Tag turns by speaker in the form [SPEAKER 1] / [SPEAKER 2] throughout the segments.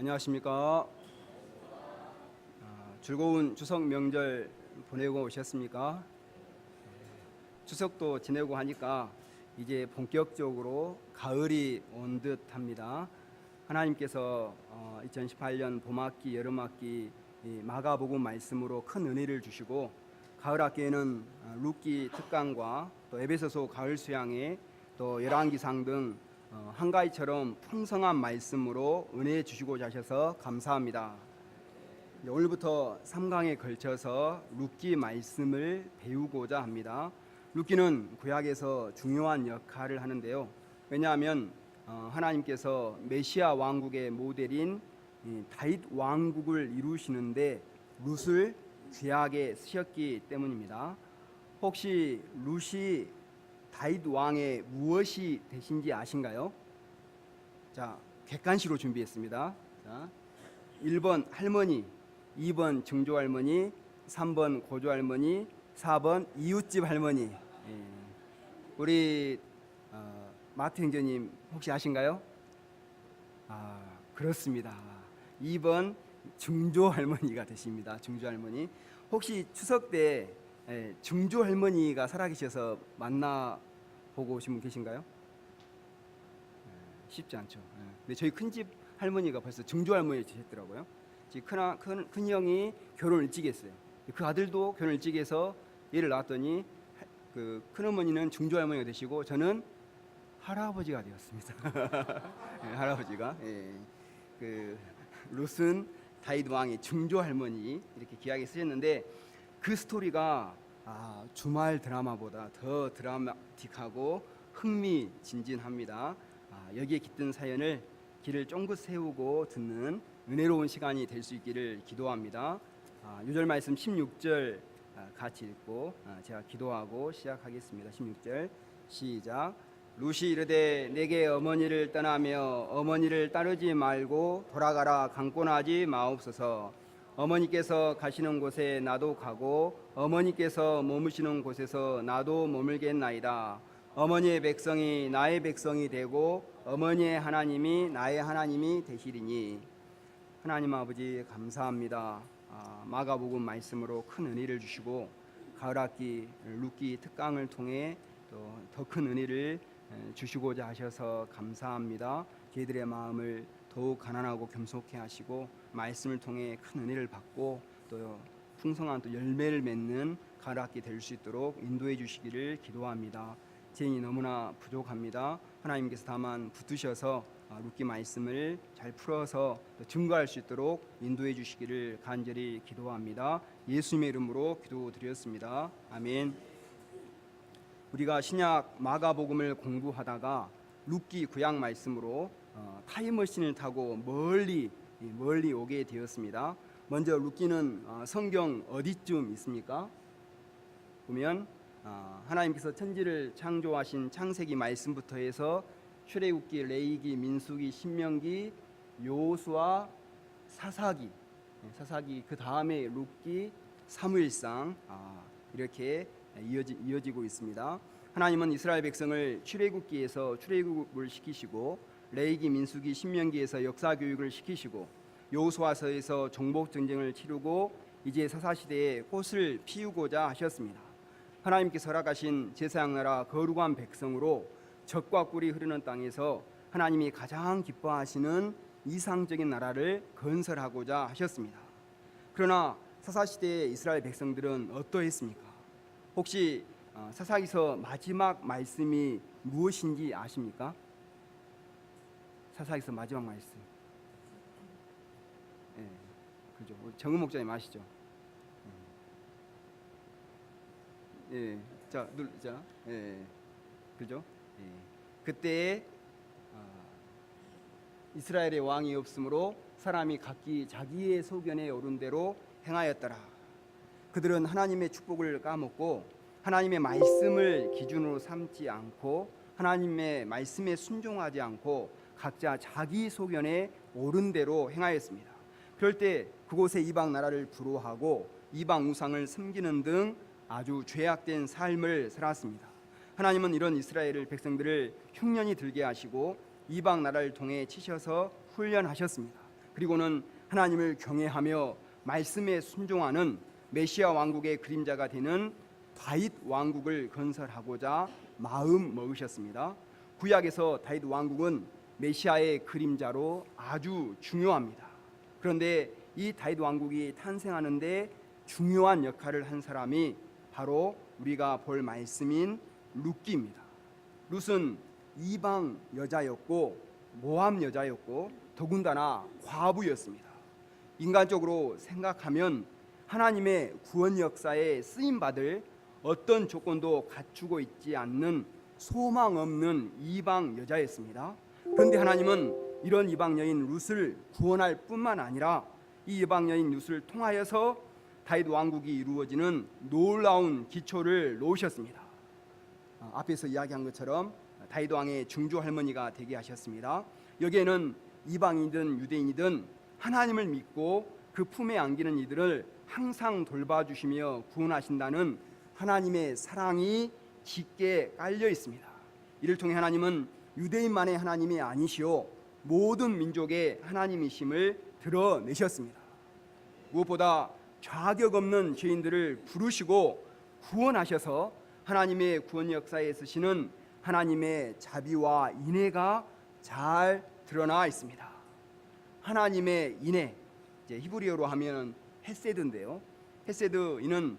[SPEAKER 1] 안녕하십니까. 즐거운 추석 명절 보내고 오셨습니까? 추석도 지내고 하니까 이제 본격적으로 가을이 온 듯합니다. 하나님께서 2018년 봄학기, 여름학기 마가복음 말씀으로 큰 은혜를 주시고 가을 학기에는 룻기 특강과 또 에베소서 가을 수양회 또 열왕기상 등 한가위처럼 풍성한 말씀으로 은혜 주시고자 하셔서 감사합니다. 오늘부터 3강에 걸쳐서 룻기 말씀을 배우고자 합니다. 룻기는 구약에서 중요한 역할을 하는데요. 왜냐하면 하나님께서 메시아 왕국의 모델인 다윗 왕국을 이루시는데 룻을 구약에 쓰셨기 때문입니다. 혹시 룻이 다윗 왕의 무엇이 되신지 아신가요? 자, 객관식으로 준비했습니다. 자, 1번 할머니, 2번 증조할머니, 3번 고조할머니, 4번 이웃집 할머니. 우리 마트 형제님 혹시 아신가요? 그렇습니다. 2번 증조할머니가 되십니다. 증조할머니. 혹시 추석 때 증조할머니가 살아계셔서 만나보고 오신 분 계신가요? 쉽지 않죠. 근데 저희 큰집 할머니가 벌써 증조할머니 되셨더라고요. 큰 형이 결혼을 일찍 했어요. 그 아들도 결혼을 일찍 해서 얘를 낳았더니 그 큰어머니는 증조할머니가 되시고 저는 할아버지가 되었습니다. 할아버지가. 그 룻은 다윗 왕의 증조할머니 이렇게 귀하게 쓰셨는데 그 스토리가 주말 드라마보다 더 드라마틱하고 흥미진진합니다. 여기에 깃든 사연을 길을 쫑긋 세우고 듣는 은혜로운 시간이 될 수 있기를 기도합니다. 요절 말씀 16절 같이 읽고 제가 기도하고 시작하겠습니다. 16절 시작. 룻이 이르되 내게 어머니를 떠나며 어머니를 따르지 말고 돌아가라 강권하지 마옵소서. 어머니께서 가시는 곳에 나도 가고 어머니께서 머무시는 곳에서 나도 머물겠나이다. 어머니의 백성이 나의 백성이 되고 어머니의 하나님이 나의 하나님이 되시리니. 하나님 아버지 감사합니다. 마가복음 말씀으로 큰 은혜를 주시고 가을학기 룻기 특강을 통해 또 더 큰 은혜를 주시고자 하셔서 감사합니다. 저희들의 마음을 더욱 가난하고 겸손케 하시고 말씀을 통해 큰 은혜를 받고 또 풍성한 또 열매를 맺는 가을학기 될 수 있도록 인도해 주시기를 기도합니다. 제 힘이 너무나 부족합니다. 하나님께서 다만 붙드셔서 룻기 말씀을 잘 풀어서 또 증거할 수 있도록 인도해 주시기를 간절히 기도합니다. 예수님의 이름으로 기도드렸습니다. 아멘. 우리가 신약 마가복음을 공부하다가 룻기 구약 말씀으로 타임머신을 타고 멀리 오게 되었습니다. 먼저 룻기는 성경 어디쯤 있습니까? 보면 하나님께서 천지를 창조하신 창세기 말씀부터 해서 출애굽기, 레위기, 민수기, 신명기, 여호수아, 사사기 그 다음에 룻기, 사무엘상 이렇게 이어지고 있습니다. 하나님은 이스라엘 백성을 출애굽기에서 출애굽을 시키시고 레위기, 민수기, 신명기에서 역사 교육을 시키시고 여호수아서에서 정복 전쟁을 치르고 이제 사사 시대에 꽃을 피우고자 하셨습니다. 하나님께서 허락하신 제사장 나라 거룩한 백성으로 젖과 꿀이 흐르는 땅에서 하나님이 가장 기뻐하시는 이상적인 나라를 건설하고자 하셨습니다. 그러나 사사시대의 이스라엘 백성들은 어떠했습니까? 혹시 사사기서 마지막 말씀이 무엇인지 아십니까? 사사기서 마지막 말씀. 그죠? 정은 목사님 아시죠? 자, 눌자. 그죠? 그때 이스라엘의 왕이 없으므로 사람이 각기 자기의 소견에 오른 대로 행하였더라. 그들은 하나님의 축복을 까먹고 하나님의 말씀을 기준으로 삼지 않고 하나님의 말씀에 순종하지 않고 각자 자기 소견에 오른 대로 행하였습니다. 그럴 때 그곳에 이방 나라를 부러워하고 이방 우상을 섬기는 등 아주 죄악된 삶을 살았습니다. 하나님은 이런 이스라엘 백성들을 흉년이 들게 하시고 이방 나라를 통해 치셔서 훈련하셨습니다. 그리고는 하나님을 경외하며 말씀에 순종하는 메시아 왕국의 그림자가 되는 다윗 왕국을 건설하고자 마음 먹으셨습니다. 구약에서 다윗 왕국은 메시아의 그림자로 아주 중요합니다. 그런데 이 다윗 왕국이 탄생하는데 중요한 역할을 한 사람이 바로 우리가 볼 말씀인 룻기입니다. 룻은 이방 여자였고 모압 여자였고 더군다나 과부였습니다. 인간적으로 생각하면 하나님의 구원 역사에 쓰임받을 어떤 조건도 갖추고 있지 않는 소망 없는 이방 여자였습니다. 그런데 하나님은 이런 이방 여인 룻을 구원할 뿐만 아니라 이 이방 여인 룻을 통하여서 다윗 왕국이 이루어지는 놀라운 기초를 놓으셨습니다. 앞에서 이야기한 것처럼 다윗 왕의 중조 할머니가 되게 하셨습니다. 여기에는 이방인이든 유대인이든 하나님을 믿고 그 품에 안기는 이들을 항상 돌봐주시며 구원하신다는 하나님의 사랑이 짙게 깔려 있습니다. 이를 통해 하나님은 유대인만의 하나님이 아니시오 모든 민족의 하나님이심을 드러내셨습니다. 무엇보다 자격 없는 죄인들을 부르시고 구원하셔서 하나님의 구원 역사에 쓰시는 하나님의 자비와 인애가 잘 드러나 있습니다. 하나님의 인애, 이제 히브리어로 하면 헤세드인데요. 헤세드 이는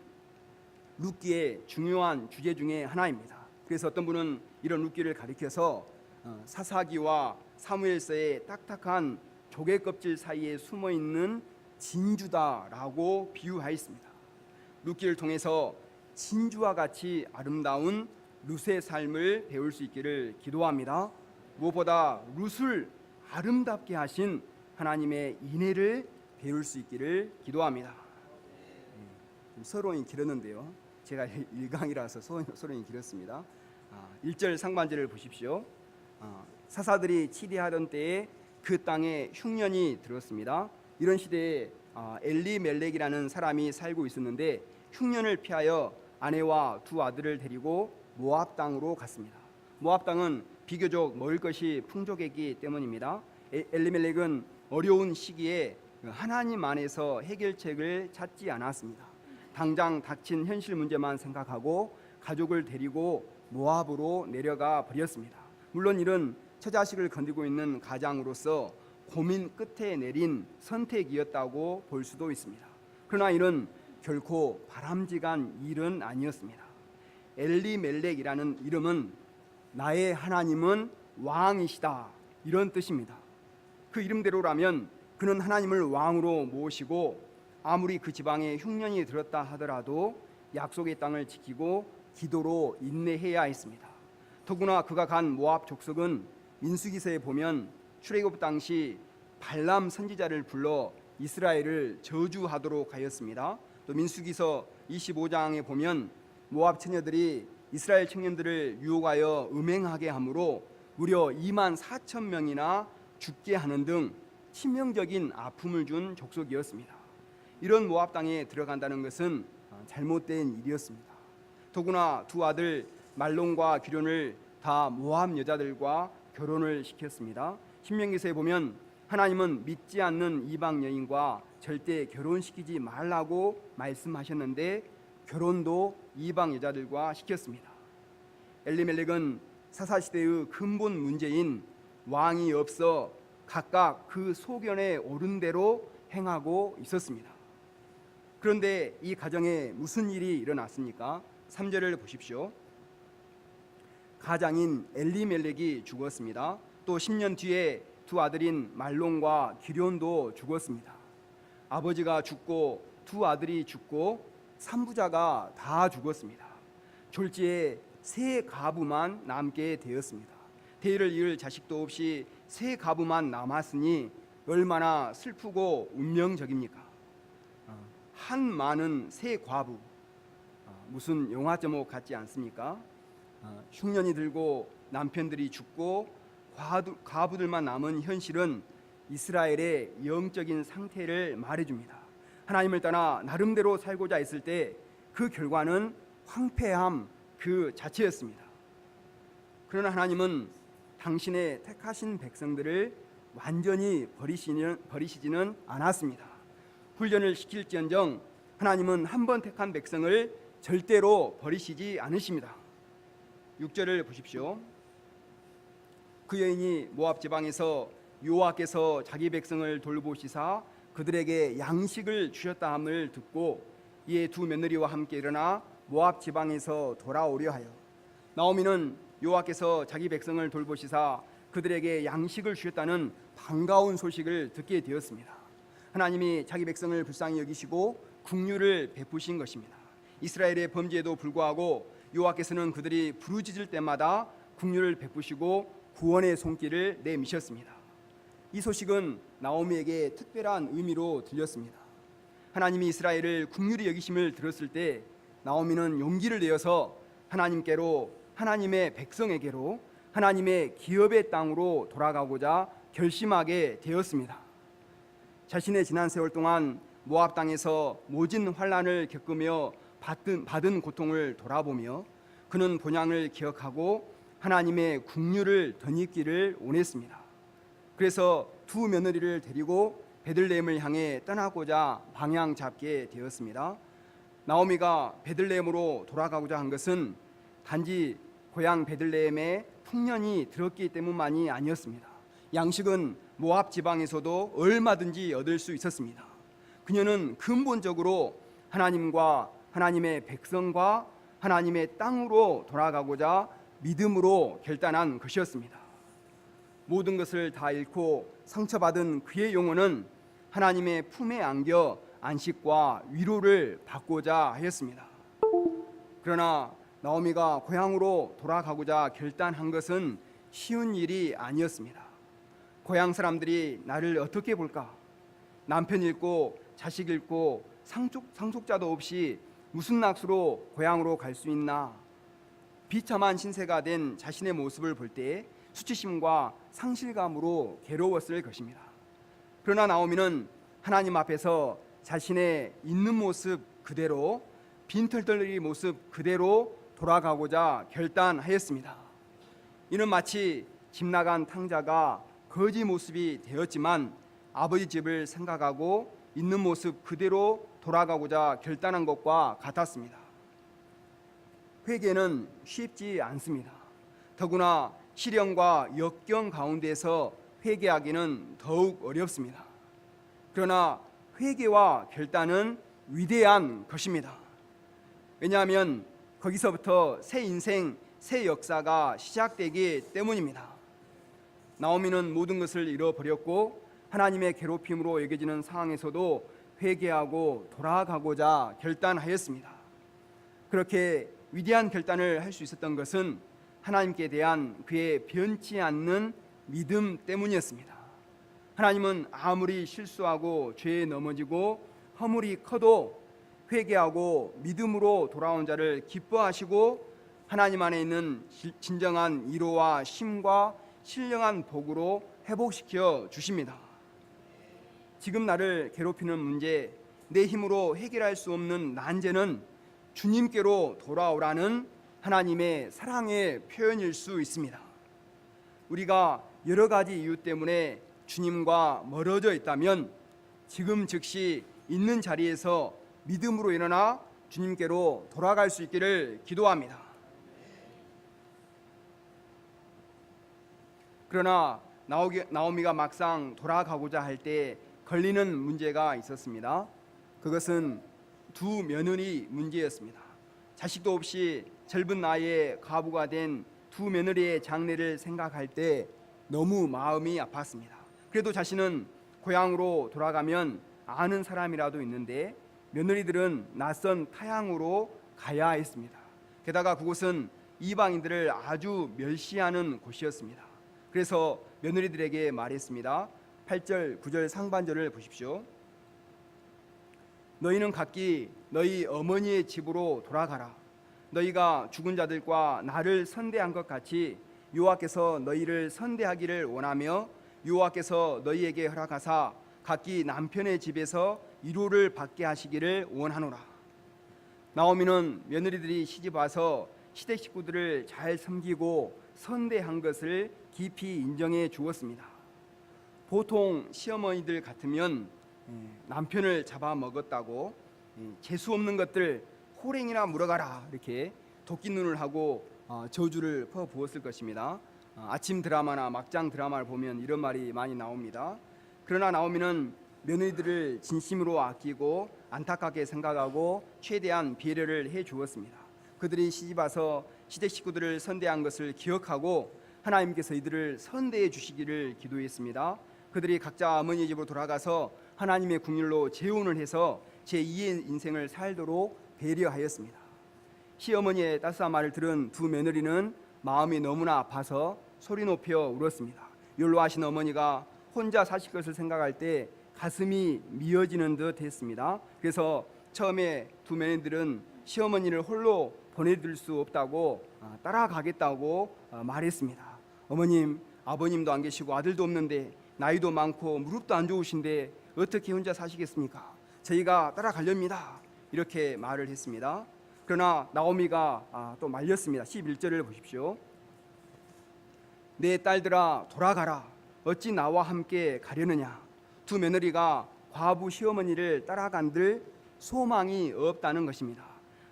[SPEAKER 1] 룻기의 중요한 주제 중에 하나입니다. 그래서 어떤 분은 이런 룻기를 가리켜서 사사기와 사무엘서의 딱딱한 조개 껍질 사이에 숨어 있는 진주다라고 비유하였습니다. 룻기를 통해서 진주와 같이 아름다운 룻의 삶을 배울 수 있기를 기도합니다. 무엇보다 룻을 아름답게 하신 하나님의 인애를 배울 수 있기를 기도합니다. 서론이 길었는데요. 제가 1강이라서 서론이 길었습니다. 1절 상반절을 보십시오. 사사들이 치리하던 때에 그 땅에 흉년이 들었습니다. 이런 시대에 엘리멜렉이라는 사람이 살고 있었는데 흉년을 피하여 아내와 두 아들을 데리고 모압 땅으로 갔습니다. 모압 땅은 비교적 먹을 것이 풍족했기 때문입니다. 엘리멜렉은 어려운 시기에 하나님 안에서 해결책을 찾지 않았습니다. 당장 닥친 현실 문제만 생각하고 가족을 데리고 모압으로 내려가 버렸습니다. 물론 이런 처자식을 건드리고 있는 가장으로서 고민 끝에 내린 선택이었다고 볼 수도 있습니다. 그러나 이는 결코 바람직한 일은 아니었습니다. 엘리멜렉이라는 이름은 나의 하나님은 왕이시다 이런 뜻입니다. 그 이름대로라면 그는 하나님을 왕으로 모시고 아무리 그 지방에 흉년이 들었다 하더라도 약속의 땅을 지키고 기도로 인내해야 했습니다. 더구나 그가 간 모압 족속은 민수기서에 보면 출애굽 당시 발람 선지자를 불러 이스라엘을 저주하도록 하였습니다. 또 민수기서 25장에 보면 모압 처녀들이 이스라엘 청년들을 유혹하여 음행하게 함으로 무려 2만 4천 명이나 죽게 하는 등 치명적인 아픔을 준 족속이었습니다. 이런 모압 땅에 들어간다는 것은 잘못된 일이었습니다. 더구나 두 아들 말론과 기련을 다 모압 여자들과 결혼을 시켰습니다. 신명기서에 보면 하나님은 믿지 않는 이방 여인과 절대 결혼시키지 말라고 말씀하셨는데 결혼도 이방 여자들과 시켰습니다. 엘리멜렉은 사사시대의 근본 문제인 왕이 없어 각각 그 소견에 오른 대로 행하고 있었습니다. 그런데 이 가정에 무슨 일이 일어났습니까? 3절을 보십시오. 가장인 엘리멜렉이 죽었습니다. 또 10년 뒤에 두 아들인 말론과 기련도 죽었습니다. 아버지가 죽고 두 아들이 죽고 삼부자가 다 죽었습니다. 졸지에 세 가부만 남게 되었습니다. 대의를 이을 자식도 없이 세 가부만 남았으니 얼마나 슬프고 운명적입니까? 한 많은 세 과부, 무슨 영화 제목 같지 않습니까? 흉년이 들고 남편들이 죽고 과부들만 남은 현실은 이스라엘의 영적인 상태를 말해줍니다. 하나님을 떠나 나름대로 살고자 했을 때 그 결과는 황폐함 그 자체였습니다. 그러나 하나님은 당신의 택하신 백성들을 완전히 버리시지는 않았습니다. 훈련을 시킬지언정 하나님은 한 번 택한 백성을 절대로 버리시지 않으십니다. 6절을 보십시오. 그 여인이 모압 지방에서 여호와께서 자기 백성을 돌보시사 그들에게 양식을 주셨다 함을 듣고 이에 두 며느리와 함께 일어나 모압 지방에서 돌아오려 하여 나오미는 여호와께서 자기 백성을 돌보시사 그들에게 양식을 주셨다는 반가운 소식을 듣게 되었습니다. 하나님이 자기 백성을 불쌍히 여기시고 긍휼을 베푸신 것입니다. 이스라엘의 범죄에도 불구하고 여호와께서는 그들이 부르짖을 때마다 긍휼을 베푸시고 구원의 손길을 내미셨습니다. 이 소식은 나오미에게 특별한 의미로 들렸습니다. 하나님이 이스라엘을 긍휼히 여기심을 들었을 때 나오미는 용기를 내어서 하나님께로, 하나님의 백성에게로, 하나님의 기업의 땅으로 돌아가고자 결심하게 되었습니다. 자신의 지난 세월 동안 모압 땅에서 모진 환난을 겪으며 받은 고통을 돌아보며 그는 본향을 기억하고 하나님의 긍휼을 덧입기를 원했습니다. 그래서 두 며느리를 데리고 베들레헴을 향해 떠나고자 방향 잡게 되었습니다. 나오미가 베들레헴으로 돌아가고자 한 것은 단지 고향 베들레헴에 풍년이 들었기 때문만이 아니었습니다. 양식은 모압 지방에서도 얼마든지 얻을 수 있었습니다. 그녀는 근본적으로 하나님과 하나님의 백성과 하나님의 땅으로 돌아가고자 믿음으로 결단한 것이었습니다. 모든 것을 다 잃고 상처받은 그의 영혼은 하나님의 품에 안겨 안식과 위로를 받고자 하였습니다. 그러나 나오미가 고향으로 돌아가고자 결단한 것은 쉬운 일이 아니었습니다. 고향 사람들이 나를 어떻게 볼까? 남편 잃고 자식 잃고 상속자도 없이 무슨 낯으로 고향으로 갈 수 있나? 비참한 신세가 된 자신의 모습을 볼 때 수치심과 상실감으로 괴로웠을 것입니다. 그러나 나오미는 하나님 앞에서 자신의 있는 모습 그대로, 빈털터리 모습 그대로 돌아가고자 결단하였습니다. 이는 마치 집 나간 탕자가 거지 모습이 되었지만 아버지 집을 생각하고 있는 모습 그대로 돌아가고자 결단한 것과 같았습니다. 회개는 쉽지 않습니다. 더구나 시련과 역경 가운데서 회개하기는 더욱 어렵습니다. 그러나 회개와 결단은 위대한 것입니다. 왜냐하면 거기서부터 새 인생, 새 역사가 시작되기 때문입니다. 나오미는 모든 것을 잃어버렸고 하나님의 괴롭힘으로 여겨지는 상황에서도 회개하고 돌아가고자 결단하였습니다. 그렇게 위대한 결단을 할 수 있었던 것은 하나님께 대한 그의 변치 않는 믿음 때문이었습니다. 하나님은 아무리 실수하고 죄에 넘어지고 허물이 커도 회개하고 믿음으로 돌아온 자를 기뻐하시고 하나님 안에 있는 진정한 위로와 쉼과 신령한 복으로 회복시켜 주십니다. 지금 나를 괴롭히는 문제, 내 힘으로 해결할 수 없는 난제는 주님께로 돌아오라는 하나님의 사랑의 표현일 수 있습니다. 우리가 여러 가지 이유 때문에 주님과 멀어져 있다면 지금 즉시 있는 자리에서 믿음으로 일어나 주님께로 돌아갈 수 있기를 기도합니다. 그러나 나오미가 막상 돌아가고자 할 때 걸리는 문제가 있었습니다. 그것은 두 며느리 문제였습니다. 자식도 없이 젊은 나이에 과부가 된 두 며느리의 장례를 생각할 때 너무 마음이 아팠습니다. 그래도 자신은 고향으로 돌아가면 아는 사람이라도 있는데 며느리들은 낯선 타향으로 가야 했습니다. 게다가 그곳은 이방인들을 아주 멸시하는 곳이었습니다. 그래서 며느리들에게 말했습니다. 8절, 9절 상반절을 보십시오. 너희는 각기 너희 어머니의 집으로 돌아가라. 너희가 죽은 자들과 나를 선대한 것 같이 여호와께서 너희를 선대하기를 원하며 여호와께서 너희에게 허락하사 각기 남편의 집에서 위로를 받게 하시기를 원하노라. 나오미는 며느리들이 시집 와서 시댁 식구들을 잘 섬기고 선대한 것을 깊이 인정해 주었습니다. 보통 시어머니들 같으면 남편을 잡아먹었다고 재수 없는 것들 호랭이나 물어가라 이렇게 도끼눈을 하고 저주를 퍼부었을 것입니다. 아침 드라마나 막장 드라마를 보면 이런 말이 많이 나옵니다. 그러나 나오미는 며느리들을 진심으로 아끼고 안타깝게 생각하고 최대한 배려를 해 주었습니다. 그들이 시집와서 시댁 식구들을 선대한 것을 기억하고 하나님께서 이들을 선대해 주시기를 기도했습니다. 그들이 각자 어머니 집으로 돌아가서 하나님의 국률로 재혼을 해서 제2의 인생을 살도록 배려하였습니다. 시어머니의 따스한 말을 들은 두 며느리는 마음이 너무나 아파서 소리 높여 울었습니다. 연로하신 어머니가 혼자 사실 것을 생각할 때 가슴이 미어지는 듯 했습니다. 그래서 처음에 두 며느리들은 시어머니를 홀로 보내둘 수 없다고 따라가겠다고 말했습니다. 어머님, 아버님도 안 계시고 아들도 없는데 나이도 많고 무릎도 안 좋으신데 어떻게 혼자 사시겠습니까? 저희가 따라가렵니다. 이렇게 말을 했습니다. 그러나 나오미가 또 말렸습니다. 11절을 보십시오. 내 딸들아 돌아가라. 어찌 나와 함께 가려느냐. 두 며느리가 과부 시어머니를 따라간들 소망이 없다는 것입니다.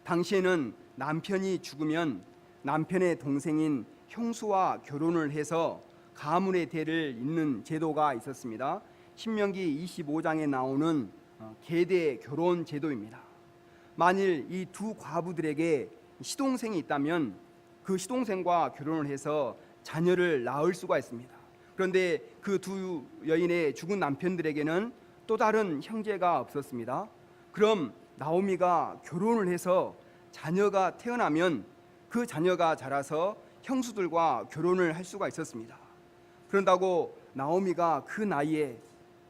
[SPEAKER 1] 당시에는 남편이 죽으면 남편의 동생인 형수와 결혼을 해서 가문의 대를 잇는 제도가 있었습니다. 신명기 25장에 나오는 계대 결혼 제도입니다. 만일 이 두 과부들에게 시동생이 있다면 그 시동생과 결혼을 해서 자녀를 낳을 수가 있습니다. 그런데 그 두 여인의 죽은 남편들에게는 또 다른 형제가 없었습니다. 그럼 나오미가 결혼을 해서 자녀가 태어나면 그 자녀가 자라서 형수들과 결혼을 할 수가 있었습니다. 그런다고 나오미가 그 나이에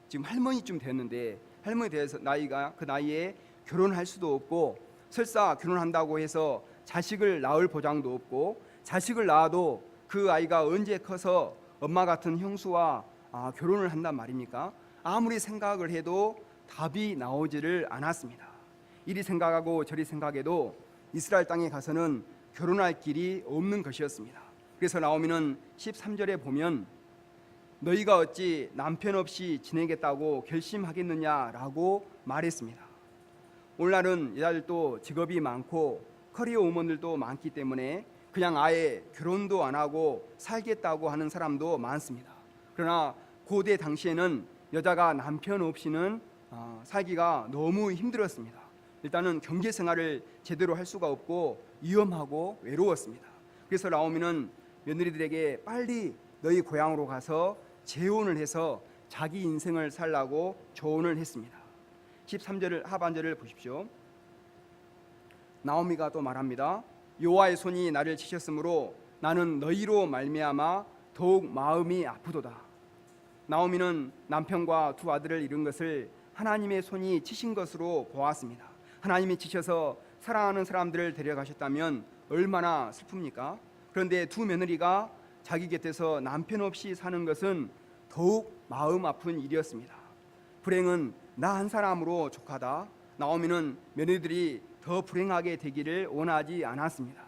[SPEAKER 1] 지금 할머니쯤 됐는데 할머니 돼서 나이가 그 나이에 결혼할 수도 없고 설사 결혼한다고 해서 자식을 낳을 보장도 없고 자식을 낳아도 그 아이가 언제 커서 엄마 같은 형수와 결혼을 한단 말입니까? 아무리 생각을 해도 답이 나오지를 않았습니다. 이리 생각하고 저리 생각해도 이스라엘 땅에 가서는 결혼할 길이 없는 것이었습니다. 그래서 나오미는 13절에 보면 너희가 어찌 남편 없이 지내겠다고 결심하겠느냐라고 말했습니다. 오늘날은 여자들도 직업이 많고 커리어 우먼들도 많기 때문에 그냥 아예 결혼도 안 하고 살겠다고 하는 사람도 많습니다. 그러나 고대 당시에는 여자가 남편 없이는 살기가 너무 힘들었습니다. 일단은 경제 생활을 제대로 할 수가 없고 위험하고 외로웠습니다. 그래서 나오미는 며느리들에게 빨리 너희 고향으로 가서 재혼을 해서 자기 인생을 살라고 조언을 했습니다. 13절 하반절을 보십시오. 나오미가 또 말합니다. 여호와의 손이 나를 치셨으므로 나는 너희로 말미암아 더욱 마음이 아프도다. 나오미는 남편과 두 아들을 잃은 것을 하나님의 손이 치신 것으로 보았습니다. 하나님이 치셔서 사랑하는 사람들을 데려가셨다면 얼마나 슬픕니까? 그런데 두 며느리가 자기 곁에서 남편 없이 사는 것은 더욱 마음 아픈 일이었습니다. 불행은 나 한 사람으로 족하다. 나오미는 며느리들이 더 불행하게 되기를 원하지 않았습니다.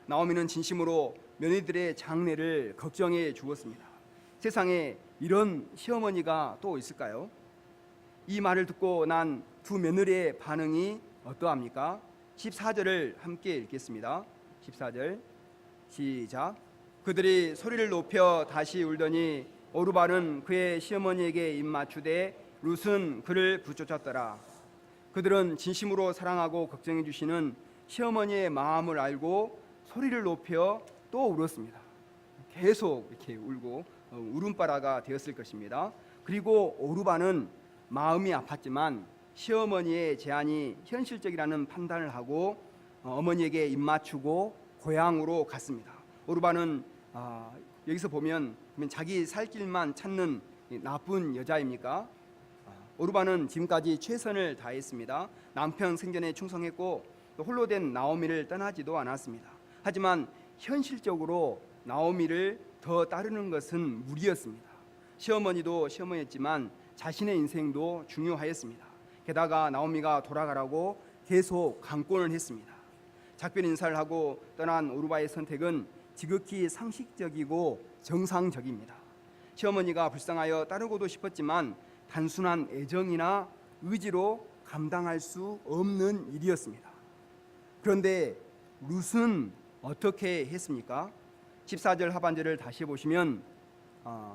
[SPEAKER 1] 나오미는 진심으로 며느리들의 장래를 걱정해 주었습니다. 세상에 이런 시어머니가 또 있을까요? 이 말을 듣고 난 두 며느리의 반응이 어떠합니까? 14절을 함께 읽겠습니다. 14절 시작. 그들이 소리를 높여 다시 울더니 오르바는 그의 시어머니에게 입맞추되 룻은 그를 부쫓았더라. 그들은 진심으로 사랑하고 걱정해 주시는 시어머니의 마음을 알고 소리를 높여 또 울었습니다. 계속 이렇게 울고 울음바라가 되었을 것입니다. 그리고 오르바는 마음이 아팠지만 시어머니의 제안이 현실적이라는 판단을 하고 어머니에게 입맞추고 고향으로 갔습니다. 오르바는 여기서 보면 자기 살 길만 찾는 나쁜 여자입니까? 오르바는 지금까지 최선을 다했습니다. 남편 생전에 충성했고 홀로 된 나오미를 떠나지도 않았습니다. 하지만 현실적으로 나오미를 더 따르는 것은 무리였습니다. 시어머니도 시어머니였지만 자신의 인생도 중요하였습니다. 게다가 나오미가 돌아가라고 계속 강권을 했습니다. 작별 인사를 하고 떠난 오르바의 선택은 지극히 상식적이고 정상적입니다. 시어머니가 불쌍하여 따르고도 싶었지만 단순한 애정이나 의지로 감당할 수 없는 일이었습니다. 그런데 룻은 어떻게 했습니까? 14절 하반절을 다시 보시면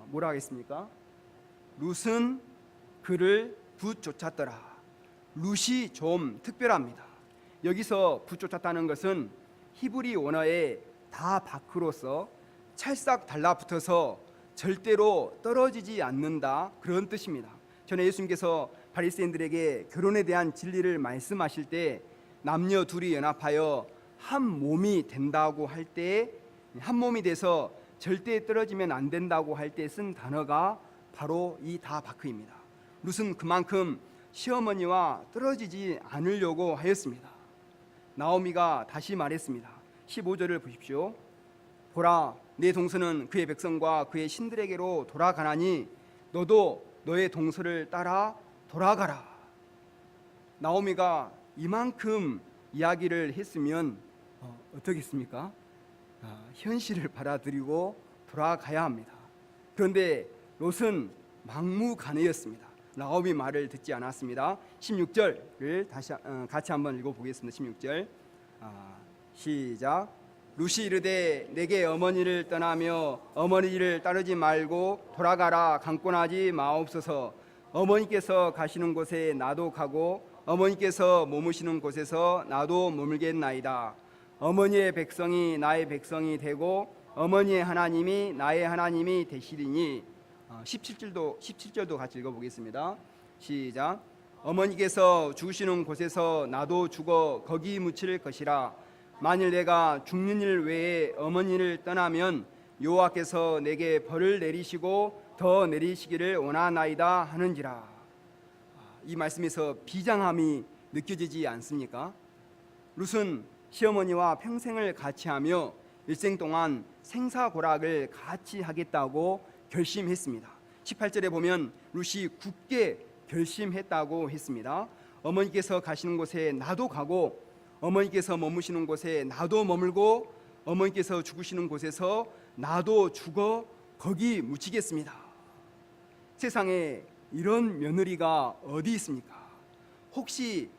[SPEAKER 1] 뭐라 하겠습니까? 룻은 그를 붙쫓았더라. 룻이 좀 특별합니다. 여기서 붙쫓았다는 것은 히브리 원어의 다 바크로서 찰싹 달라붙어서 절대로 떨어지지 않는다, 그런 뜻입니다. 전에 예수님께서 바리새인들에게 결혼에 대한 진리를 말씀하실 때 남녀 둘이 연합하여 한 몸이 된다고 할 때, 한 몸이 돼서 절대 떨어지면 안 된다고 할 때 쓴 단어가 바로 이 다 바크입니다. 룻은 그만큼 시어머니와 떨어지지 않으려고 하였습니다. 나오미가 다시 말했습니다. 15절을 보십시오. 보라, 내 동서는 그의 백성과 그의 신들에게로 돌아가나니 너도 너의 동서를 따라 돌아가라. 나오미가 이만큼 이야기를 했으면 어떻겠습니까? 현실을 받아들이고 돌아가야 합니다. 그런데 롯은 막무가내였습니다. 나오미 말을 듣지 않았습니다. 16절을 같이 한번 읽어보겠습니다. 16절 시작. 룻이 이르되 내게 어머니를 떠나며 어머니를 따르지 말고 돌아가라. 강권하지 마옵소서. 어머니께서 가시는 곳에 나도 가고 어머니께서 머무시는 곳에서 나도 머물겠나이다. 어머니의 백성이 나의 백성이 되고 어머니의 하나님이 나의 하나님이 되시리니. 17절도 같이 읽어보겠습니다. 시작. 어머니께서 죽으시는 곳에서 나도 죽어 거기 묻힐 것이라. 만일 내가 죽는 일 외에 어머니를 떠나면 여호와께서 내게 벌을 내리시고 더 내리시기를 원하나이다 하는지라. 이 말씀에서 비장함이 느껴지지 않습니까? 룻은 시어머니와 평생을 같이 하며 일생 동안 생사고락을 같이 하겠다고 결심했습니다. 18절에 보면 룻이 굳게 결심했다고 했습니다. 어머니께서 가시는 곳에 나도 가고 어머니께서 머무시는 곳에 나도 머물고 어머니께서 죽으시는 곳에서 나도 죽어 거기 묻히겠습니다. 세상에 이런 며느리가 어디 있습니까? 혹시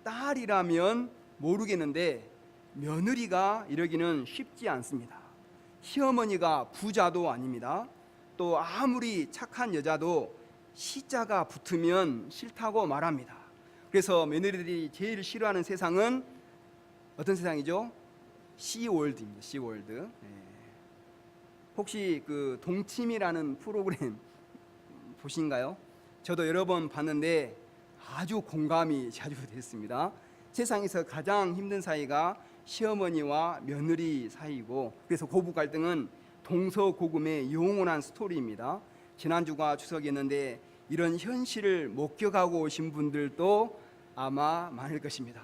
[SPEAKER 1] 딸이라면 모르겠는데 며느리가 이러기는 쉽지 않습니다. 시어머니가 부자도 아닙니다. 또 아무리 착한 여자도 시자가 붙으면 싫다고 말합니다. 그래서 며느리들이 제일 싫어하는 세상은 어떤 세상이죠? 시월드입니다. 시월드. 혹시 그 동침이라는 프로그램 보신가요? 저도 여러 번 봤는데 아주 공감이 자주 됐습니다. 세상에서 가장 힘든 사이가 시어머니와 며느리 사이고, 그래서 고부 갈등은 동서고금의 영원한 스토리입니다. 지난주가 추석이었는데 이런 현실을 목격하고 오신 분들도 아마 많을 것입니다.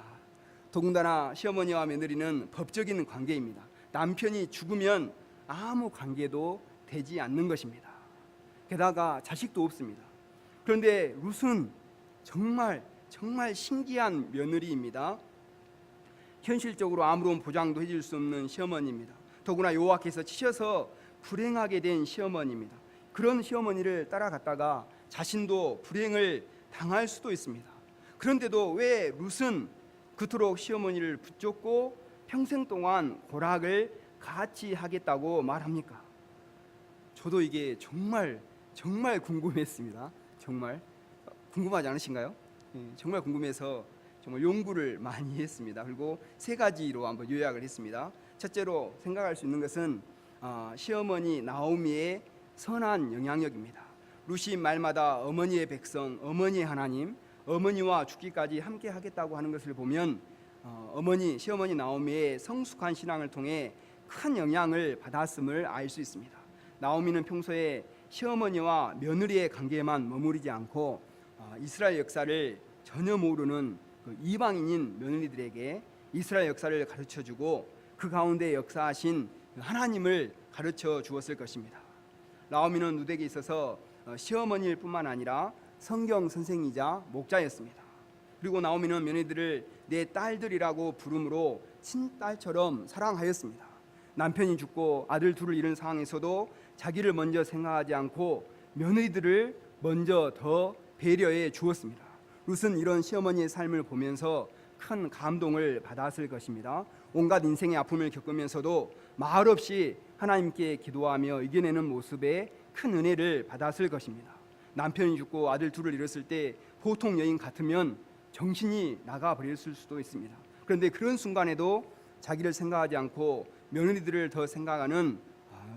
[SPEAKER 1] 더군다나 시어머니와 며느리는 법적인 관계입니다. 남편이 죽으면 아무 관계도 되지 않는 것입니다. 게다가 자식도 없습니다. 그런데 룻은 정말 신기한 며느리입니다. 현실적으로 아무런 보장도 해줄 수 없는 시어머니입니다. 더구나 여호와께서 치셔서 불행하게 된 시어머니입니다. 그런 시어머니를 따라갔다가 자신도 불행을 당할 수도 있습니다. 그런데도 왜 룻은 그토록 시어머니를 붙잡고 평생 동안 고락을 같이 하겠다고 말합니까? 저도 이게 정말 궁금했습니다. 정말 궁금하지 않으신가요? 정말 궁금해서 정말 연구를 많이 했습니다. 그리고 세 가지로 한번 요약을 했습니다. 첫째로 생각할 수 있는 것은 시어머니 나오미의 선한 영향력입니다. 룻이 말마다 어머니의 백성, 어머니의 하나님, 어머니와 죽기까지 함께 하겠다고 하는 것을 보면 시어머니 나오미의 성숙한 신앙을 통해 큰 영향을 받았음을 알 수 있습니다. 나오미는 평소에 시어머니와 며느리의 관계에만 머무르지 않고 이스라엘 역사를 전혀 모르는 이방인인 며느리들에게 이스라엘 역사를 가르쳐주고 그 가운데 역사하신 하나님을 가르쳐 주었을 것입니다. 나오미는 룻에게 있어서 시어머니일 뿐만 아니라 성경 선생이자 목자였습니다. 그리고 나오미는 며느리들을 내 딸들이라고 부름으로 친딸처럼 사랑하였습니다. 남편이 죽고 아들 둘을 잃은 상황에서도 자기를 먼저 생각하지 않고 며느리들을 먼저 더 배려해 주었습니다. 룻은 이런 시어머니의 삶을 보면서 큰 감동을 받았을 것입니다. 온갖 인생의 아픔을 겪으면서도 말없이 하나님께 기도하며 이겨내는 모습에 큰 은혜를 받았을 것입니다. 남편이 죽고 아들 둘을 잃었을 때 보통 여인 같으면 정신이 나가버렸을 수도 있습니다. 그런데 그런 순간에도 자기를 생각하지 않고 며느리들을 더 생각하는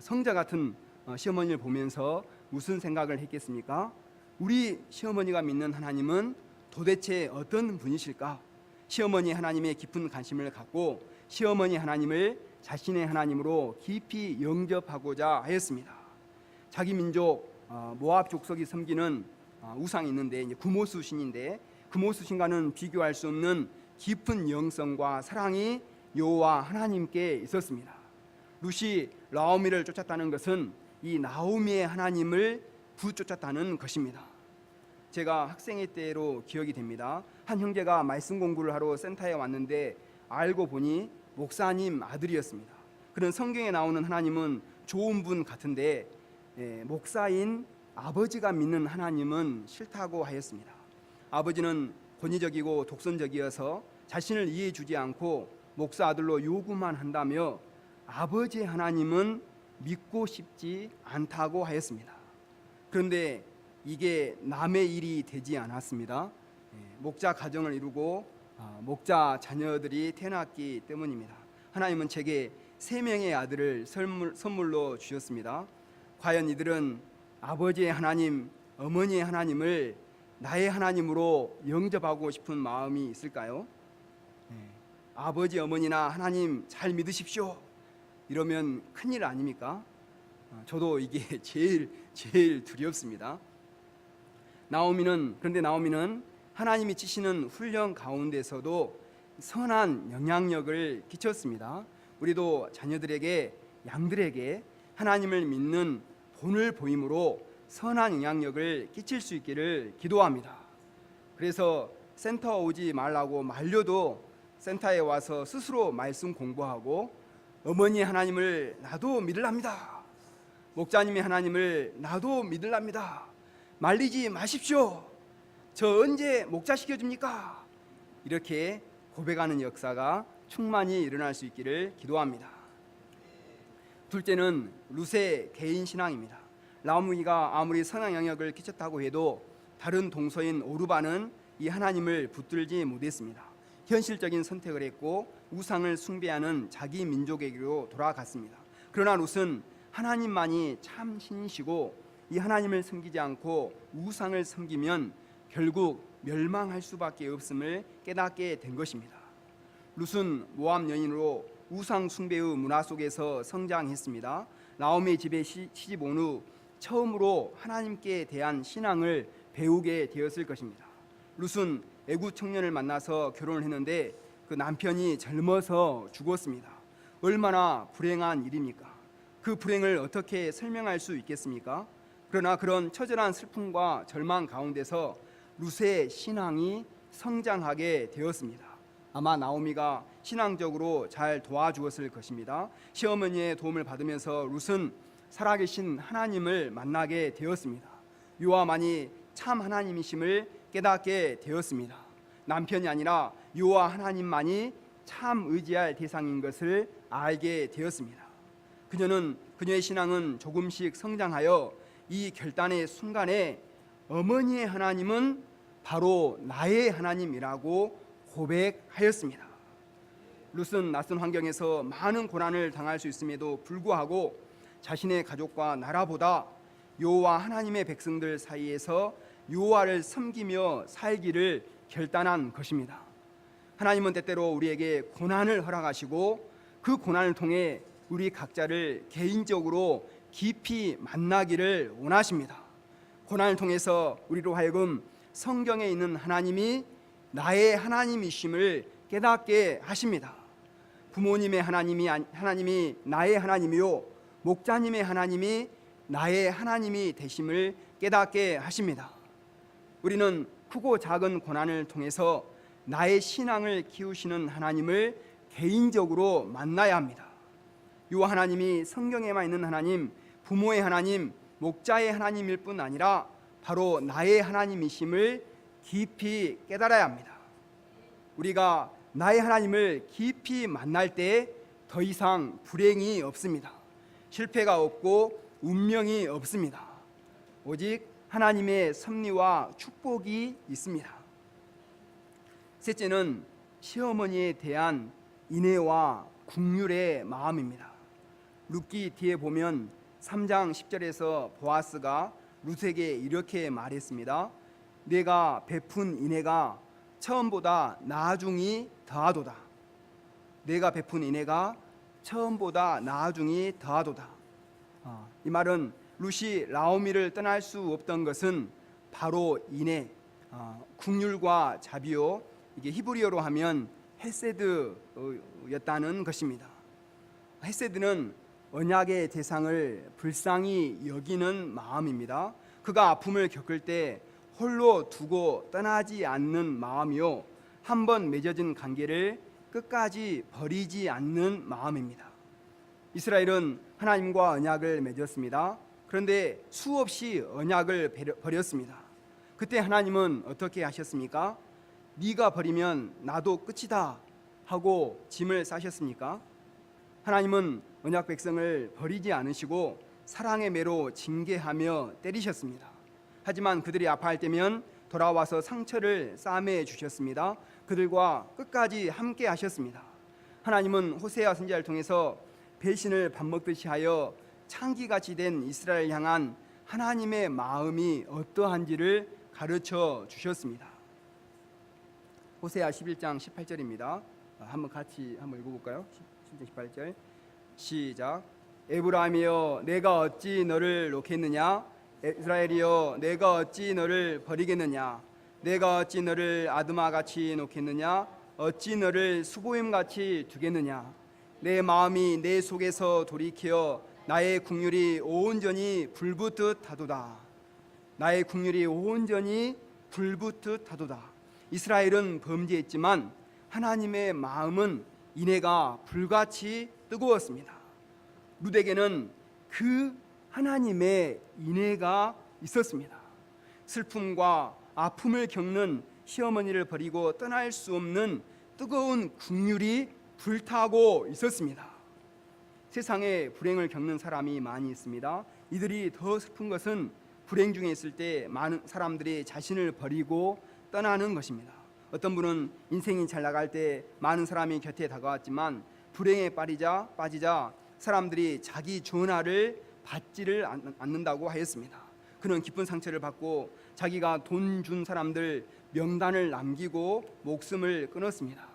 [SPEAKER 1] 성자 같은 시어머니를 보면서 무슨 생각을 했겠습니까? 우리 시어머니가 믿는 하나님은 도대체 어떤 분이실까? 시어머니 하나님의 깊은 관심을 갖고 시어머니 하나님을 자신의 하나님으로 깊이 영접하고자 하였습니다. 자기 민족 모압 족속이 섬기는 우상이 있는데 구모수 신인데 구모수 신과는 비교할 수 없는 깊은 영성과 사랑이 여호와 하나님께 있었습니다. 룻이 나오미를 쫓았다는 것은 이 나오미의 하나님을 부쫓았다는 것입니다. 제가 학생의 때로 기억이 됩니다. 한 형제가 말씀 공부를 하러 센터에 왔는데 알고 보니 목사님 아들이었습니다. 그런 성경에 나오는 하나님은 좋은 분 같은데 목사인 아버지가 믿는 하나님은 싫다고 하였습니다. 아버지는 권위적이고 독선적이어서 자신을 이해해 주지 않고 목사 아들로 요구만 한다며 아버지의 하나님은 믿고 싶지 않다고 하였습니다. 그런데 이게 남의 일이 되지 않았습니다. 목자 가정을 이루고 목자 자녀들이 태어났기 때문입니다. 하나님은 제게 3명의 아들을 선물로 주셨습니다. 과연 이들은 아버지의 하나님, 어머니의 하나님을 나의 하나님으로 영접하고 싶은 마음이 있을까요? 아버지, 어머니나 하나님 잘 믿으십시오. 이러면 큰일 아닙니까? 저도 이게 제일 두렵습니다. 그런데 나오미는 하나님이 치시는 훈련 가운데서도 선한 영향력을 끼쳤습니다. 우리도 자녀들에게, 양들에게 하나님을 믿는 본을 보임으로 선한 영향력을 끼칠 수 있기를 기도합니다. 그래서 센터 오지 말라고 말려도 센터에 와서 스스로 말씀 공부하고 어머니 하나님을 나도 믿으랍니다. 목자님의 하나님을 나도 믿으랍니다. 말리지 마십시오. 저 언제 목자 시켜줍니까? 이렇게 고백하는 역사가 충만히 일어날 수 있기를 기도합니다. 둘째는 룻의 개인 신앙입니다. 나오미가 아무리 선한 영향력을 끼쳤다고 해도 다른 동서인 오르바는 이 하나님을 붙들지 못했습니다. 현실적인 선택을 했고 우상을 숭배하는 자기 민족에게로 돌아갔습니다. 그러나 룻은 하나님만이 참 신이시고 이 하나님을 섬기지 않고 우상을 섬기면 결국 멸망할 수밖에 없음을 깨닫게 된 것입니다. 룻은 모압 여인으로 우상 숭배의 문화 속에서 성장했습니다. 나오미의 집에 시집 온 후 처음으로 하나님께 대한 신앙을 배우게 되었을 것입니다. 룻은 애굽 청년을 만나서 결혼을 했는데 그 남편이 젊어서 죽었습니다. 얼마나 불행한 일입니까? 그 불행을 어떻게 설명할 수 있겠습니까? 그러나 그런 처절한 슬픔과 절망 가운데서 룻의 신앙이 성장하게 되었습니다. 아마 나오미가 신앙적으로 잘 도와주었을 것입니다. 시어머니의 도움을 받으면서 룻은 살아계신 하나님을 만나게 되었습니다. 여호와만이 참 하나님이심을 깨닫게 되었습니다. 남편이 아니라 여호와 하나님만이 참 의지할 대상인 것을 알게 되었습니다. 그녀의 신앙은 조금씩 성장하여 이 결단의 순간에 어머니의 하나님은 바로 나의 하나님이라고 고백하였습니다. 룻은 낯선 환경에서 많은 고난을 당할 수 있음에도 불구하고 자신의 가족과 나라보다 여호와 하나님의 백성들 사이에서 여호와를 섬기며 살기를 결단한 것입니다. 하나님은 때때로 우리에게 고난을 허락하시고 그 고난을 통해 우리 각자를 개인적으로 깊이 만나기를 원하십니다. 고난을 통해서 우리로 하여금 성경에 있는 하나님이 나의 하나님이심을 깨닫게 하십니다. 부모님의 하나님이 나의 하나님이요 목자님의 하나님이 나의 하나님이 되심을 깨닫게 하십니다. 우리는 크고 작은 고난을 통해서 나의 신앙을 키우시는 하나님을 개인적으로 만나야 합니다. 이 하나님이 성경에만 있는 하나님, 부모의 하나님, 목자의 하나님일 뿐 아니라 바로 나의 하나님이심을 깊이 깨달아야 합니다. 우리가 나의 하나님을 깊이 만날 때 더 이상 불행이 없습니다. 실패가 없고 운명이 없습니다. 오직 하나님의 섭리와 축복이 있습니다. 셋째는 시어머니에 대한 인애와 긍휼의 마음입니다. 룻기 뒤에 보면 3장 10절에서 보아스가 룻에게 이렇게 말했습니다. 내가 베푼 인애가 처음보다 나중이 더하도다. 내가 베푼 인애가 처음보다 나중이 더하도다. 이 말은 룻이 나오미를 떠날 수 없던 것은 바로 인애, 긍휼과 자비요, 이게 히브리어로 하면 헤세드였다는 것입니다. 헤세드는 언약의 대상을 불쌍히 여기는 마음입니다. 그가 아픔을 겪을 때 홀로 두고 떠나지 않는 마음이요, 한번 맺어진 관계를 끝까지 버리지 않는 마음입니다. 이스라엘은 하나님과 언약을 맺었습니다. 그런데 수없이 언약을 버렸습니다. 그때 하나님은 어떻게 하셨습니까? 네가 버리면 나도 끝이다 하고 짐을 싸셨습니까? 하나님은 언약 백성을 버리지 않으시고 사랑의 매로 징계하며 때리셨습니다. 하지만 그들이 아파할 때면 돌아와서 상처를 싸매 주셨습니다. 그들과 끝까지 함께 하셨습니다. 하나님은 호세아 선지자를 통해서 배신을 밥 먹듯이 하여 창기같이 된 이스라엘 향한 하나님의 마음이 어떠한지를 가르쳐 주셨습니다. 호세아 11장 18절입니다. 한번 같이 읽어볼까요? 11장 18절 시작. 에브라임이여 내가 어찌 너를 놓겠느냐? 이스라엘이여 내가 어찌 너를 버리겠느냐? 내가 어찌 너를 아드마같이 놓겠느냐? 어찌 너를 수보임같이 두겠느냐? 내 마음이 내 속에서 돌이켜 나의 긍휼이 온전히 불붙듯 하도다. 나의 긍휼이 온전히 불붙듯 하도다. 이스라엘은 범죄했지만 하나님의 마음은 인애가 불같이 뜨거웠습니다. 룻에게는 그 하나님의 인애가 있었습니다. 슬픔과 아픔을 겪는 시어머니를 버리고 떠날 수 없는 뜨거운 긍휼이 불타고 있었습니다. 세상에 불행을 겪는 사람이 많이 있습니다. 이들이 더 슬픈 것은 불행 중에 있을 때 많은 사람들이 자신을 버리고 떠나는 것입니다. 어떤 분은 인생이 잘 나갈 때 많은 사람이 곁에 다가왔지만 불행에 빠지자 사람들이 자기 전화를 받지를 않는다고 하였습니다. 그는 깊은 상처를 받고 자기가 돈 준 사람들 명단을 남기고 목숨을 끊었습니다.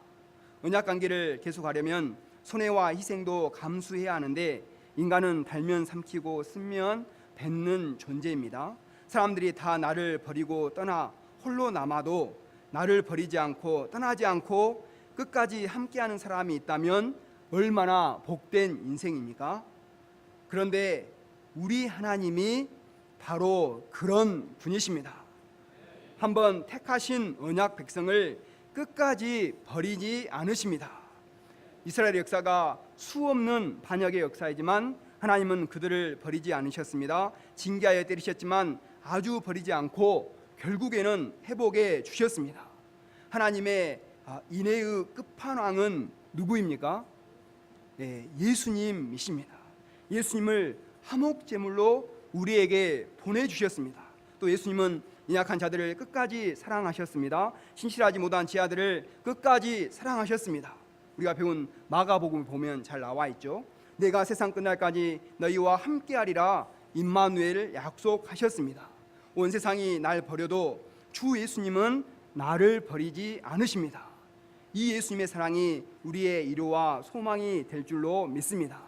[SPEAKER 1] 언약 관계를 계속하려면 손해와 희생도 감수해야 하는데 인간은 달면 삼키고 쓰면 뱉는 존재입니다. 사람들이 다 나를 버리고 떠나 홀로 남아도 나를 버리지 않고 떠나지 않고 끝까지 함께하는 사람이 있다면 얼마나 복된 인생입니까? 그런데 우리 하나님이 바로 그런 분이십니다. 한번 택하신 언약 백성을 끝까지 버리지 않으십니다. 이스라엘 역사가 수없는 반역의 역사이지만 하나님은 그들을 버리지 않으셨습니다. 징계하여 때리셨지만 아주 버리지 않고 결국에는 회복해 주셨습니다. 하나님의 인애의 끝판왕은 누구입니까? 네, 예수님이십니다. 예수님을 화목제물로 우리에게 보내주셨습니다. 또 예수님은 연약한 자들을 끝까지 사랑하셨습니다. 신실하지 못한 제 아들을 끝까지 사랑하셨습니다. 우리가 배운 마가복음을 보면 잘 나와 있죠. 내가 세상 끝날까지 너희와 함께하리라 임마누엘을 약속하셨습니다. 온 세상이 날 버려도 주 예수님은 나를 버리지 않으십니다. 이 예수님의 사랑이 우리의 위로와 소망이 될 줄로 믿습니다.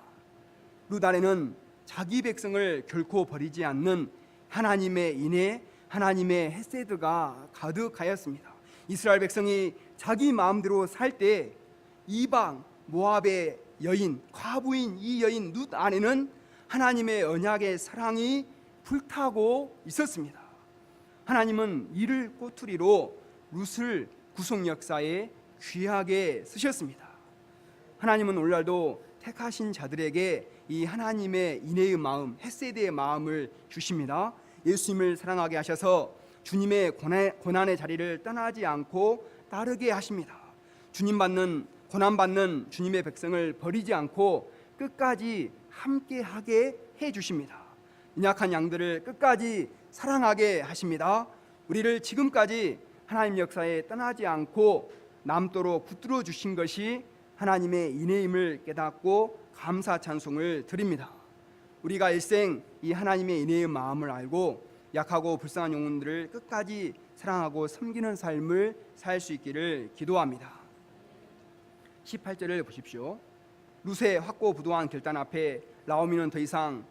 [SPEAKER 1] 룻 안에는 자기 백성을 결코 버리지 않는 하나님의 인애, 하나님의 헤세드가 가득하였습니다. 이스라엘 백성이 자기 마음대로 살 때 이방 모압의 여인, 과부인 이 여인 룻 안에는 하나님의 언약의 사랑이 불타고 있었습니다. 하나님은 이를 꼬투리로 룻을 구속 역사에 귀하게 쓰셨습니다. 하나님은 오늘날도 택하신 자들에게 이 하나님의 인애의 마음, 헤세드의 마음을 주십니다. 예수님을 사랑하게 하셔서 주님의 고난의 자리를 떠나지 않고 따르게 하십니다. 주님 받는 고난 받는 주님의 백성을 버리지 않고 끝까지 함께하게 해 주십니다. 연약한 양들을 끝까지 사랑하게 하십니다. 우리를 지금까지 하나님 역사에 떠나지 않고 남도록 붙들어 주신 것이 하나님의 인애임을 깨닫고 감사 찬송을 드립니다. 우리가 일생 이 하나님의 인애의 마음을 알고 약하고 불쌍한 영혼들을 끝까지 사랑하고 섬기는 삶을 살 수 있기를 기도합니다. 18절을 보십시오. 룻의 확고 부도한 결단 앞에 나오미는 더 이상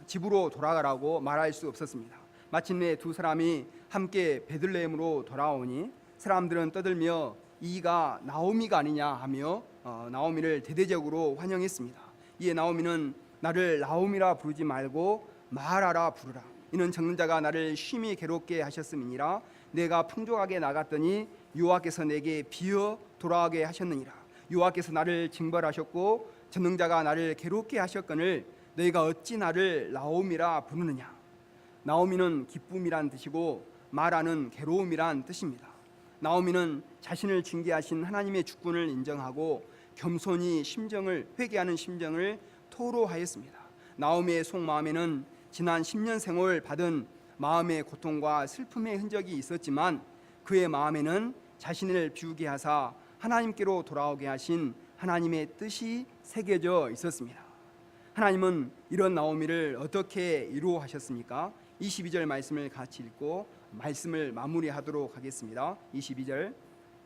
[SPEAKER 1] 집으로 돌아가라고 말할 수 없었습니다. 마침내 두 사람이 함께 베들레헴으로 돌아오니 사람들은 떠들며 이가 나오미가 아니냐 하며 나오미를 대대적으로 환영했습니다. 이에 나오미는 나를 나오미라 부르지 말고 마라라 부르라. 이는 적는 나를 심히 괴롭게 하셨음이니라. 내가 풍족하게 나갔더니 여호와께서 내게 비어 돌아가게 하셨느니라. 여호와께서 나를 징벌하셨고 적는 자가 나를 괴롭게 하셨거늘 너희가 어찌 나를 나오미라 부르느냐. 나오미는 기쁨이란 뜻이고 마라는 괴로움이란 뜻입니다. 나오미는 자신을 징계하신 하나님의 주권을 인정하고 겸손히 회개하는 심정을 토로하였습니다. 나오미의 속마음에는 지난 10년 생을 받은 마음의 고통과 슬픔의 흔적이 있었지만 그의 마음에는 자신을 비우게 하사 하나님께로 돌아오게 하신 하나님의 뜻이 새겨져 있었습니다. 하나님은 이런 나오미를 어떻게 이루하셨습니까? 22절 말씀을 같이 읽고 말씀을 마무리하도록 하겠습니다. 22절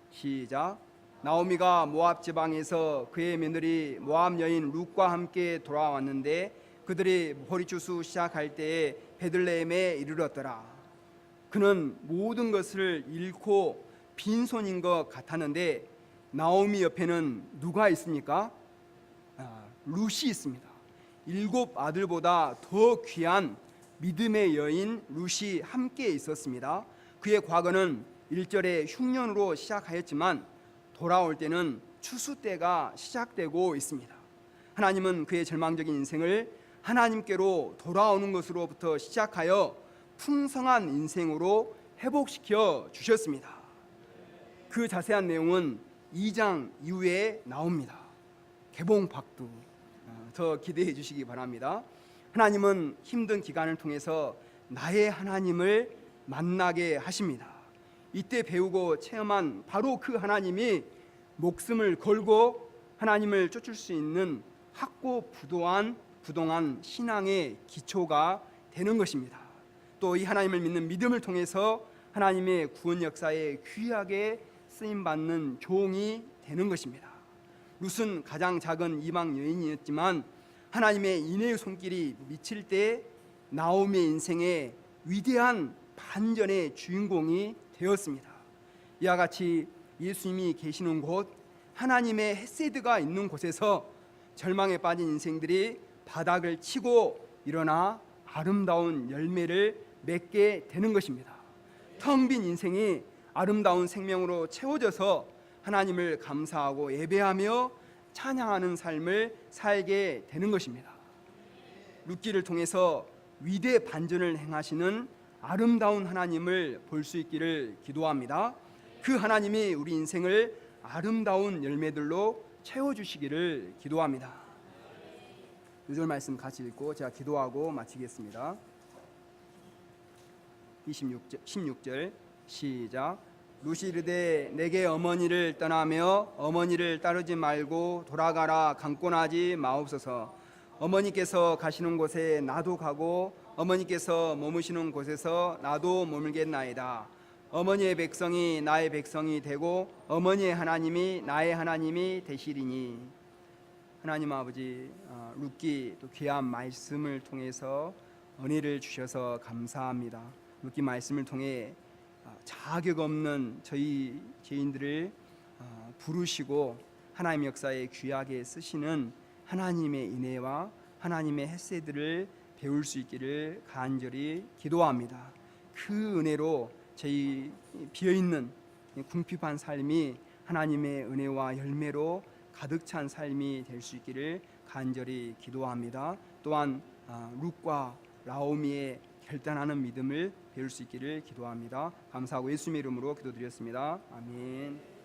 [SPEAKER 1] 시작. 나오미가 모압 지방에서 그의 며느리 모압 여인 룻과 함께 돌아왔는데 그들이 보리추수 시작할 때에 베들레헴에 이르렀더라. 그는 모든 것을 잃고 빈손인 것 같았는데 나오미 옆에는 누가 있습니까? 룻이 있습니다. 7 아들보다 더 귀한 믿음의 여인 룻이 함께 있었습니다. 그의 과거는 1절에 흉년으로 시작하였지만 돌아올 때는 추수 때가 시작되고 있습니다. 하나님은 그의 절망적인 인생을 하나님께로 돌아오는 것으로부터 시작하여 풍성한 인생으로 회복시켜 주셨습니다. 그 자세한 내용은 2장 이후에 나옵니다. 개봉박두 더 기대해 주시기 바랍니다. 하나님은 힘든 기간을 통해서 나의 하나님을 만나게 하십니다. 이때 배우고 체험한 바로 그 하나님이 목숨을 걸고 하나님을 쫓을 수 있는 확고 부동한 신앙의 기초가 되는 것입니다. 또 이 하나님을 믿는 믿음을 통해서 하나님의 구원 역사에 귀하게 쓰임받는 종이 되는 것입니다. 룻은 가장 작은 이방 여인이었지만 하나님의 인애의 손길이 미칠 때 나오미의 인생의 위대한 반전의 주인공이 되었습니다. 이와 같이 예수님이 계시는 곳, 하나님의 헤세드가 있는 곳에서 절망에 빠진 인생들이 바닥을 치고 일어나 아름다운 열매를 맺게 되는 것입니다. 텅 빈 인생이 아름다운 생명으로 채워져서 하나님을 감사하고 예배하며 찬양하는 삶을 살게 되는 것입니다. 룻기를 통해서 위대 반전을 행하시는 아름다운 하나님을 볼 수 있기를 기도합니다. 그 하나님이 우리 인생을 아름다운 열매들로 채워주시기를 기도합니다. 2절 말씀 같이 읽고 제가 기도하고 마치겠습니다. 16절 시작. 룻이 이르되 내게 어머니를 떠나며 어머니를 따르지 말고 돌아가라 강권하지 마옵소서. 어머니께서 가시는 곳에 나도 가고 어머니께서 머무시는 곳에서 나도 머물겠나이다. 어머니의 백성이 나의 백성이 되고 어머니의 하나님이 나의 하나님이 되시리니. 하나님 아버지, 룻기 또 귀한 말씀을 통해서 은혜를 주셔서 감사합니다. 룻기 말씀을 통해 자격 없는 저희 죄인들을 부르시고 하나님 역사에 귀하게 쓰시는 하나님의 인애와 하나님의 헤세드를 배울 수 있기를 간절히 기도합니다. 그 은혜로 저희 비어있는 궁핍한 삶이 하나님의 은혜와 열매로 가득 찬 삶이 될 수 있기를 간절히 기도합니다. 또한 룻과 나오미의 결단하는 믿음을 배울 수 있기를 기도합니다. 감사하고 예수님의 이름으로 기도드렸습니다. 아멘.